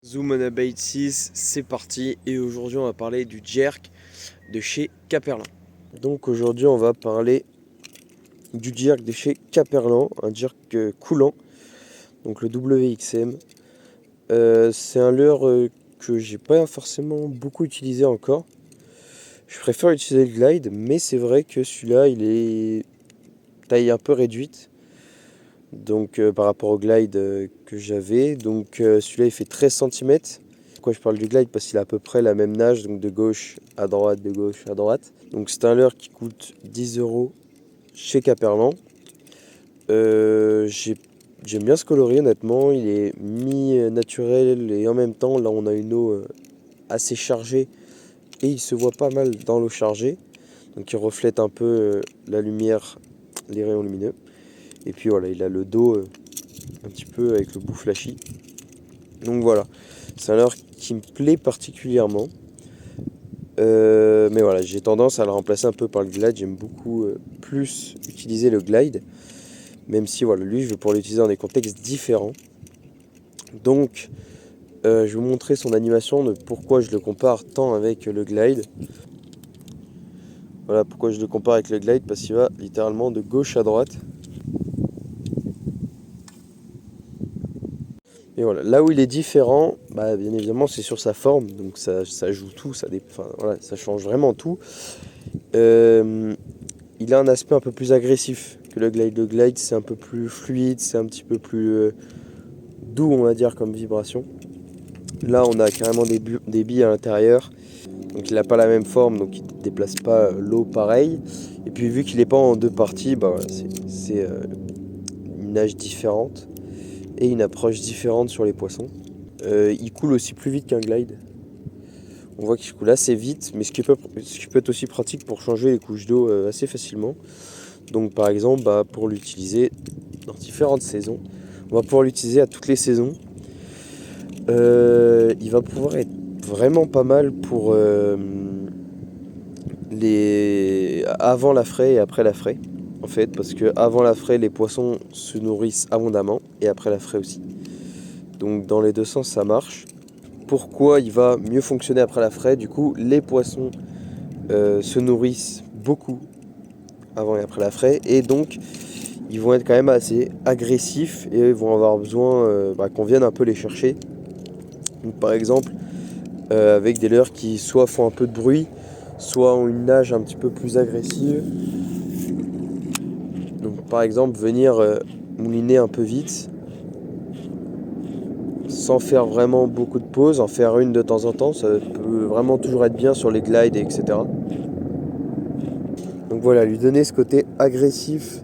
Zoom on a Bait 6, c'est parti et aujourd'hui on va parler du jerk de chez Caperlin. Donc aujourd'hui on va parler du jerk de chez Caperlin, un jerk coulant, donc le WXM. C'est un leurre que j'ai pas forcément beaucoup utilisé encore. Je préfère utiliser le glide, mais c'est vrai que celui-là il est taille un peu réduite. Donc par rapport au glide que j'avais, donc celui-là il fait 13 cm. Pourquoi je parle du glide? Parce qu'il a à peu près la même nage, donc de gauche à droite, de gauche à droite. Donc c'est un leurre qui coûte 10 € chez Caperlin. J'aime bien ce coloris honnêtement, il est mi-naturel et en même temps là on a une eau assez chargée et il se voit pas mal dans l'eau chargée. Donc il reflète un peu la lumière, les rayons lumineux. Et puis voilà, il a le dos un petit peu avec le bout flashy. Donc voilà, c'est un leurre qui me plaît particulièrement. Mais voilà, j'ai tendance à le remplacer un peu par le glide. J'aime beaucoup plus utiliser le glide. Même si voilà, lui, je vais pouvoir l'utiliser dans des contextes différents. Donc, je vais vous montrer son animation de pourquoi je le compare tant avec le glide. Voilà pourquoi je le compare avec le glide, parce qu'il va littéralement de gauche à droite. Et voilà, là où il est différent, bah, bien évidemment, c'est sur sa forme. Donc ça joue tout, voilà, ça change vraiment tout. Il a un aspect un peu plus agressif que le glide. Le glide, c'est un peu plus fluide, c'est un petit peu plus doux, on va dire, comme vibration. Là, on a carrément des billes à l'intérieur. Donc il n'a pas la même forme, donc il ne déplace pas l'eau pareil. Et puis vu qu'il n'est pas en deux parties, bah, voilà, c'est une nage différente et une approche différente sur les poissons. Il coule aussi plus vite qu'un glide. On voit qu'il coule assez vite, mais ce qui peut être aussi pratique pour changer les couches d'eau assez facilement. Donc par exemple, pour l'utiliser dans différentes saisons, on va pouvoir l'utiliser à toutes les saisons. Il va pouvoir être vraiment pas mal pour avant la fraie et après la fraie. En fait, parce que avant la fraie, les poissons se nourrissent abondamment et après la fraie aussi. Donc dans les deux sens, ça marche. Pourquoi il va mieux fonctionner après la fraie? Du coup, les poissons se nourrissent beaucoup avant et après la fraie et donc ils vont être quand même assez agressifs et vont avoir besoin qu'on vienne un peu les chercher. Donc, par exemple, avec des leurres qui soit font un peu de bruit, soit ont une nage un petit peu plus agressive. Donc par exemple venir mouliner un peu vite, sans faire vraiment beaucoup de pauses, en faire une de temps en temps, ça peut vraiment toujours être bien sur les glides, etc. Donc voilà, lui donner ce côté agressif,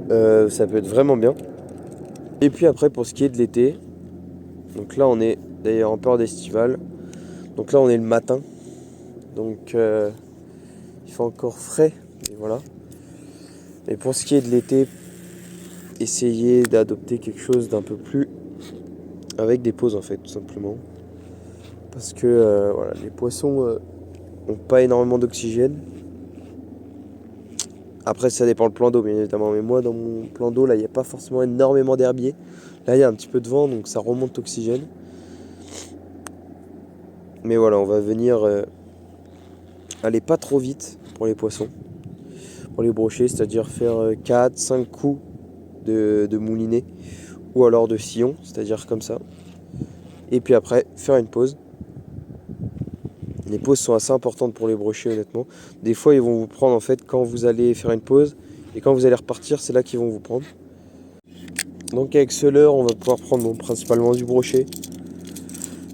ça peut être vraiment bien. Et puis après pour ce qui est de l'été, donc là on est d'ailleurs en période estivale, donc là on est le matin, donc il fait encore frais, et voilà. Et pour ce qui est de l'été, essayez d'adopter quelque chose d'un peu plus avec des pauses en fait, tout simplement. Parce que voilà, les poissons n'ont pas énormément d'oxygène. Après, ça dépend le plan d'eau, bien évidemment. Mais moi, dans mon plan d'eau, là, il n'y a pas forcément énormément d'herbiers. Là, il y a un petit peu de vent, donc ça remonte l'oxygène. Mais voilà, on va venir aller pas trop vite pour les poissons, pour les brocher, c'est-à-dire faire 4-5 coups de moulinet ou alors de sillon, c'est-à-dire comme ça. Et puis après, faire une pause. Les pauses sont assez importantes pour les brochets, honnêtement. Des fois, ils vont vous prendre en fait quand vous allez faire une pause et quand vous allez repartir, c'est là qu'ils vont vous prendre. Donc avec ce leurre, on va pouvoir prendre principalement du brochet.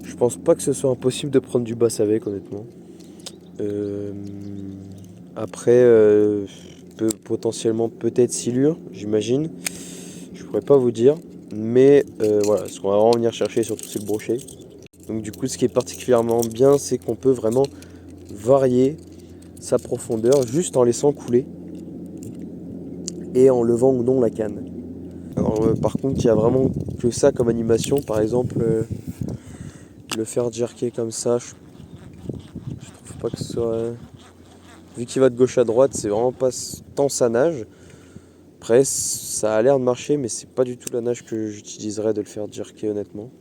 Je pense pas que ce soit impossible de prendre du bass avec, honnêtement. Euh, Après, potentiellement peut-être silure, j'imagine. Je pourrais pas vous dire. Mais voilà, ce qu'on va vraiment venir chercher surtout c'est le brochet. Donc du coup, ce qui est particulièrement bien, c'est qu'on peut vraiment varier sa profondeur juste en laissant couler et en levant ou non la canne. Alors, par contre, il y a vraiment que ça comme animation. Par exemple, le faire jerker comme ça, je trouve pas que ce soit. Vu qu'il va de gauche à droite, c'est vraiment pas tant sa nage. Après, ça a l'air de marcher, mais c'est pas du tout la nage que j'utiliserais de le faire jerker, honnêtement.